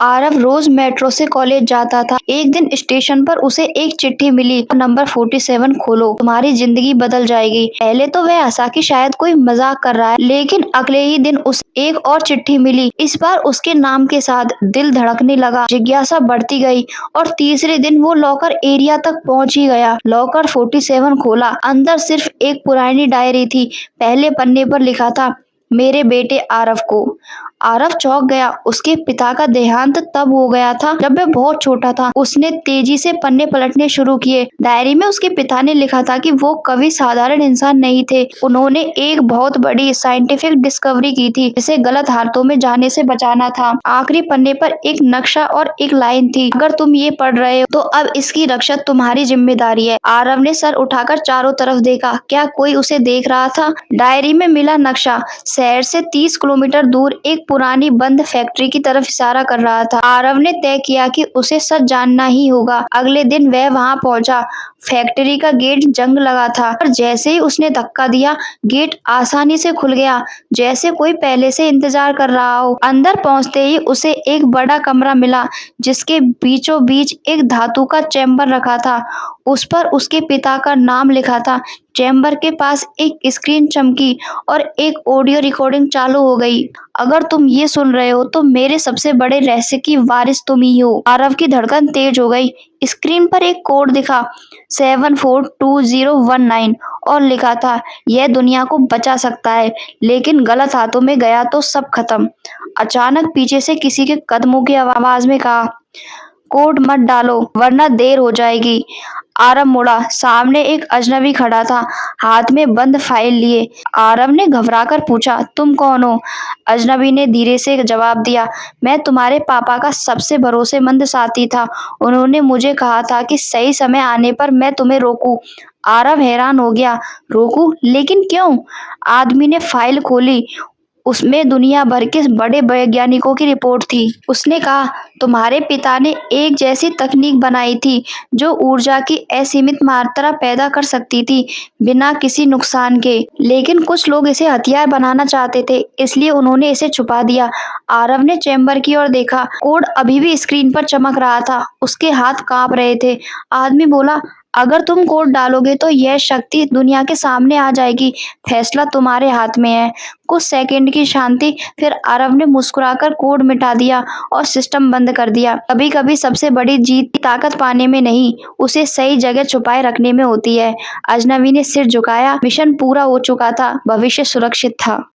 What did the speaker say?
आरव रोज metro से college जाता था। एक दिन स्टेशन पर उसे एक चिट्ठी मिली, नंबर 47 खोलो, तुम्हारी जिंदगी बदल जाएगी। पहले तो वह हंसा कि शायद कोई मजाक कर रहा है, लेकिन अगले ही दिन उसे एक और चिट्ठी मिली, इस बार उसके नाम के साथ। दिल धड़कने लगा, जिज्ञासा बढ़ती गई और तीसरे दिन वो लॉकर एरिया तक पहुंच ही गया। लॉकर 47 खोला, अंदर सिर्फ एक पुरानी डायरी थी। पहले पन्ने पर लिखा था, मेरे बेटे आरव को। आरव चौंक गया। उसके पिता का देहांत तब हो गया था जब वह बहुत छोटा था। उसने तेजी से पन्ने पलटने शुरू किए। डायरी में उसके पिता ने लिखा था कि वो कभी साधारण इंसान नहीं थे। उन्होंने एक बहुत बड़ी साइंटिफिक डिस्कवरी की थी, जिसे गलत हाथों में जाने से बचाना था। आखिरी पन्ने पर एक नक्शा और एक लाइन थी, अगर तुम ये पढ़ रहे हो तो अब इसकी रक्षा तुम्हारी जिम्मेदारी है। आरव ने सर उठाकर चारों तरफ देखा। क्या कोई उसे देख रहा था? डायरी में मिला नक्शा शहर से 30 किलोमीटर दूर एक पुरानी बंद फैक्ट्री की तरफ इशारा कर रहा था। आरव ने तय किया कि उसे सच जानना ही होगा। अगले दिन वह वहां पहुंचा। फैक्ट्री का गेट जंग लगा था, और जैसे ही उसने धक्का दिया, गेट आसानी से खुल गया, जैसे कोई पहले से इंतजार कर रहा हो। अंदर पहुंचते ही उसे एक बड़ा कमरा मिला, जिसके बीचों बीच एक धातु का चैम्बर रखा था। उस पर उसके पिता का नाम लिखा था। चैम्बर के पास एक स्क्रीन चमकी और एक ऑडियो रिकॉर्डिंग चालू हो गई। अगर तुम ये सुन रहे हो तो मेरे सबसे बड़े रहस्य की वारिस तुम ही हो। आरव की धड़कन तेज हो गई। स्क्रीन पर एक कोड दिखा, 742019, और लिखा था, यह दुनिया को बचा सकता है, लेकिन गलत हाथों में गया तो सब खत्म। अचानक पीछे से किसी के कदमों की आवाज में कहा, कोड मत डालो वरना देर हो जाएगी। आरव मुड़ा। सामने एक अजनबी खड़ा था, हाथ में बंद फाइल लिए। आरव ने घबराकर पूछा, तुम कौन हो? अजनबी ने धीरे से जवाब दिया, मैं तुम्हारे पापा का सबसे भरोसेमंद साथी था। उन्होंने मुझे कहा था कि सही समय आने पर मैं तुम्हें रोकूं। आरव हैरान हो गया। रोकूं? लेकिन क्यों? आदमी ने फाइल खोली। उसमें दुनिया भर के बड़े वैज्ञानिकों की रिपोर्ट थी। उसने कहा, तुम्हारे पिता ने एक जैसी तकनीक बनाई थी जो ऊर्जा की असीमित मात्रा पैदा कर सकती थी, बिना किसी नुकसान के। लेकिन कुछ लोग इसे हथियार बनाना चाहते थे, इसलिए उन्होंने इसे छुपा दिया। आरव ने चैम्बर की ओर देखा। कोड अभी भी स्क्रीन पर चमक रहा था। उसके हाथ कांप रहे थे। आदमी बोला, अगर तुम कोड डालोगे तो यह शक्ति दुनिया के सामने आ जाएगी। फैसला तुम्हारे हाथ में है। कुछ सेकंड की शांति, फिर आरव ने मुस्कुराकर कोड मिटा दिया और सिस्टम बंद कर दिया। कभी कभी सबसे बड़ी जीत ताकत पाने में नहीं, उसे सही जगह छुपाए रखने में होती है। अजनबी ने सिर झुकाया। मिशन पूरा हो चुका था, भविष्य सुरक्षित था।